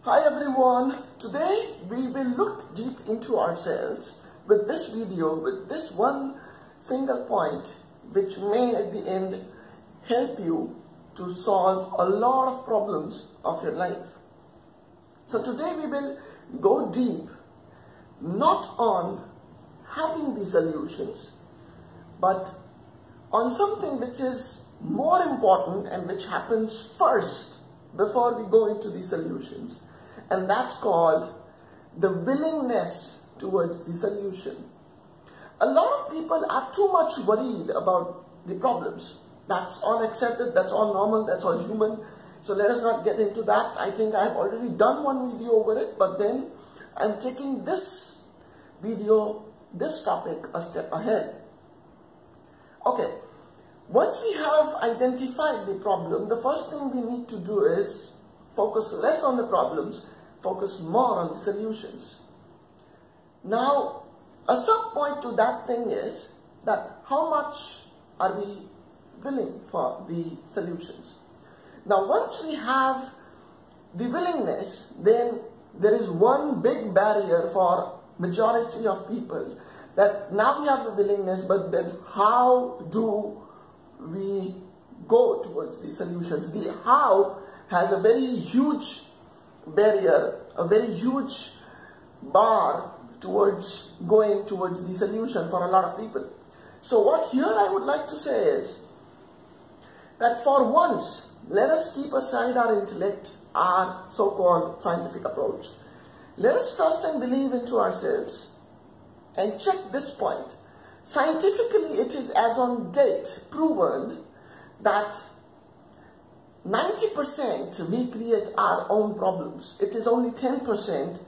Hi everyone, today we will look deep into ourselves with this video, with this one single point which may at the end help you to solve a lot of problems of your life. So today we will go deep, not on having the solutions, but on something which is more important and which happens first before we go into the solutions. And that's called the willingness towards the solution. A lot of people are too much worried about the problems. That's all accepted, that's all normal, that's all human. So let us not get into that. I think I've already done one video over it, but then I'm taking this video, this topic a step ahead. Okay, once we have identified the problem, the first thing we need to do is focus less on the problems, focus more on the solutions. Now, a sub point to that thing is that how much are we willing for the solutions? Now, once we have the willingness, then there is one big barrier for majority of people, that now we have the willingness, but then how do we go towards the solutions? The how has a very huge barrier, a very huge bar towards going towards the solution for a lot of people. So what here I would like to say is that for once, let us keep aside our intellect, our so-called scientific approach. Let us trust and believe into ourselves and check this point. Scientifically, it is as on date proven that 90% we create our own problems. It is only 10%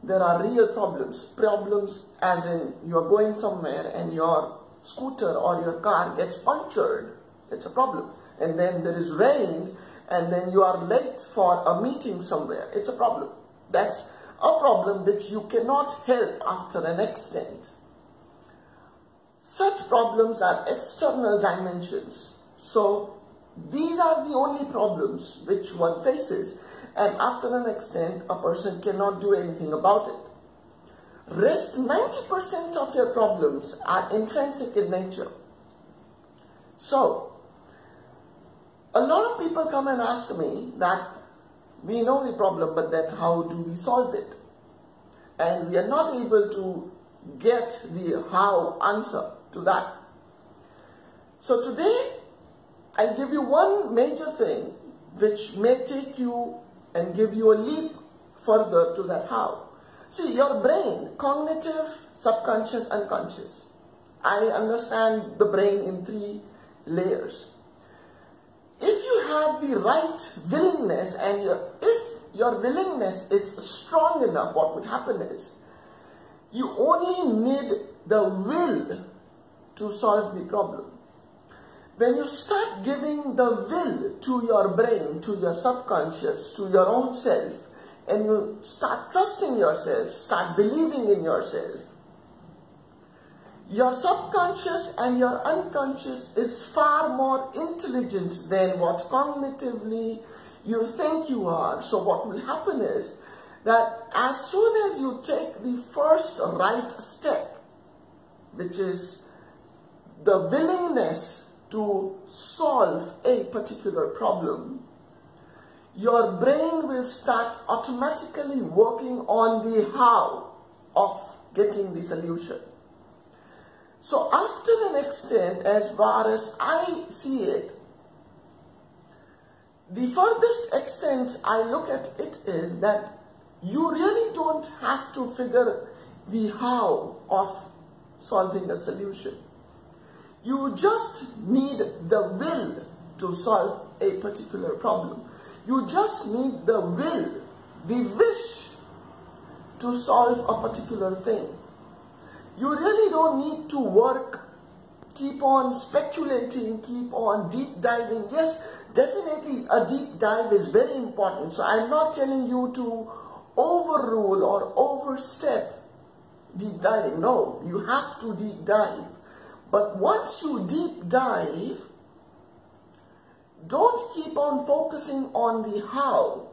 there are real problems. Problems as in you're going somewhere and your scooter or your car gets punctured. It's a problem. And then there is rain and then you are late for a meeting somewhere. It's a problem. That's a problem which you cannot help after an accident. Such problems are external dimensions. So these are the only problems which one faces, and after an extent a person cannot do anything about it. Rest 90% of your problems are intrinsic in nature. So a lot of people come and ask me that we know the problem, but then how do we solve it? And we are not able to get the how answer to that. So today, I'll give you one major thing which may take you and give you a leap further to that how. See, your brain, cognitive, subconscious, unconscious. I understand the brain in 3 layers. If you have the right willingness and if your willingness is strong enough, what would happen is you only need the will to solve the problem. When you start giving the will to your brain, to your subconscious, to your own self, and you start trusting yourself, start believing in yourself, your subconscious and your unconscious is far more intelligent than what cognitively you think you are. So what will happen is that as soon as you take the first right step, which is the willingness to solve a particular problem, your brain will start automatically working on the how of getting the solution. So after an extent, as far as I see it, the furthest extent I look at it is that you really don't have to figure the how of solving a solution. You just need the will to solve a particular problem. You just need the will, the wish to solve a particular thing. You really don't need to work, keep on speculating, keep on deep diving. Yes, definitely a deep dive is very important. So I'm not telling you to overrule or overstep deep diving. No, you have to deep dive. But once you deep dive, don't keep on focusing on the how.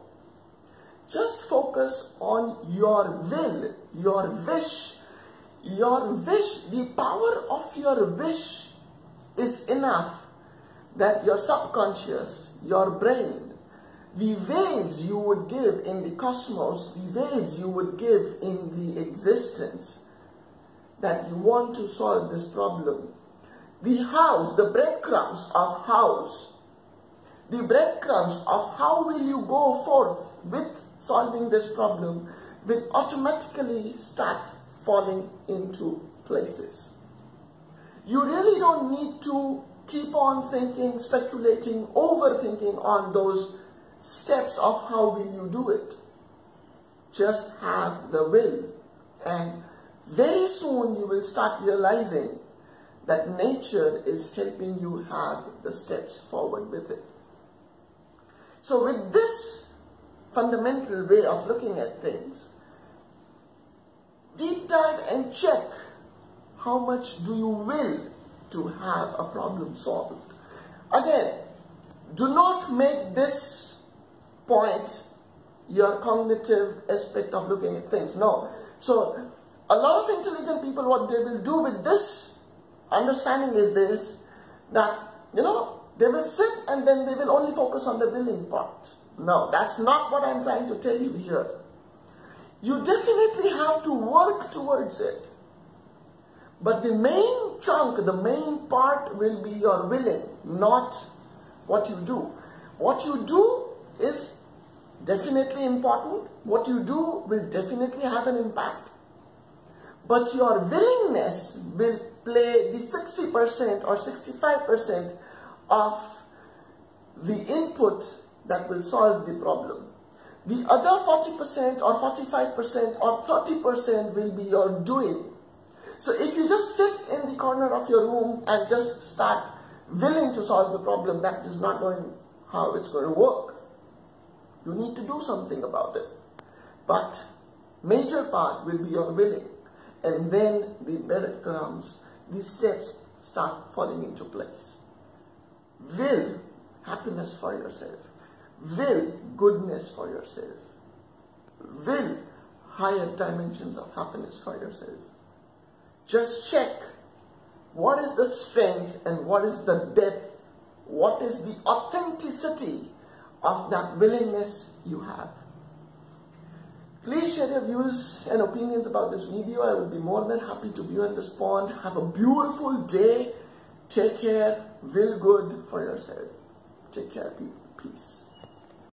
Just focus focus on your will, your wish. Your wish, the power of your wish is enough that your subconscious, your brain, the waves you would give in the cosmos, the waves you would give in the existence, that you want to solve this problem. The house, the breadcrumbs of house, the breadcrumbs of how will you go forth with solving this problem will automatically start falling into places. You really don't need to keep on thinking, speculating, overthinking on those steps of how will you do it. Just have the will, and very soon you will start realizing that nature is helping you have the steps forward with it. So with this fundamental way of looking at things, deep dive and check how much do you will to have a problem solved. Again, do not make this point your cognitive aspect of looking at things. No. So a lot of intelligent people, what they will do with this understanding is this, that, they will sit and then they will only focus on the willing part. No, that's not what I'm trying to tell you here. You definitely have to work towards it. But the main chunk, the main part will be your willing, not what you do. What you do is definitely important. What you do will definitely have an impact. But your willingness will play the 60% or 65% of the input that will solve the problem. The other 40% or 45% or 30% will be your doing. So if you just sit in the corner of your room and just start willing to solve the problem, that is not going how it's going to work. You need to do something about it. But major part will be your willing. And then the breadcrumbs, the steps start falling into place. Will happiness for yourself. Will goodness for yourself. Will higher dimensions of happiness for yourself. Just check what is the strength and what is the depth, what is the authenticity of that willingness you have. Please share your views and opinions about this video. I will be more than happy to view and respond. Have a beautiful day. Take care. Will good for yourself. Take care, people. Peace.